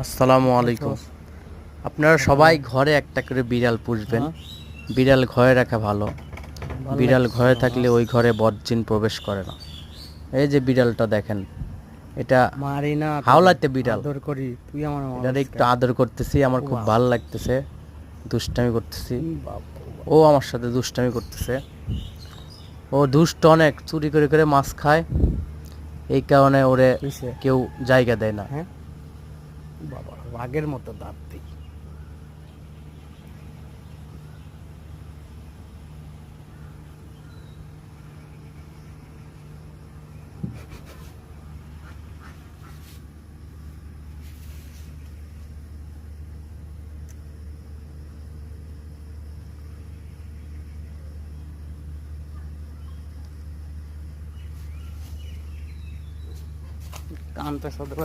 আসসালামু আলাইকুম। আপনারা সবাই ঘরে একটা করে বিড়াল পুষবেন। বিড়াল ঘরে রাখা ভালো। বিড়াল ঘরে থাকলে ওই ঘরে বদজিন প্রবেশ করে না। এই যে বিড়ালটা দেখেন, এটা মারি না, হাওলাতে বিড়াল। আদর করি, তুই আমার এটার মানুষ একটু আদর করতেছি, আমার খুব ভালো লাগতেছে। দুষ্টামি করতেছি, ও আমার সাথে দুষ্টামি করতেছে। ও দুষ্ট অনেক, চুরি করে করে মাছ খায়, এই কারণে ওরে কেউ জায়গা দেয় না। হ্যাঁ বাবা, বাঘের মতো দাঁত দিই। কানটা সদর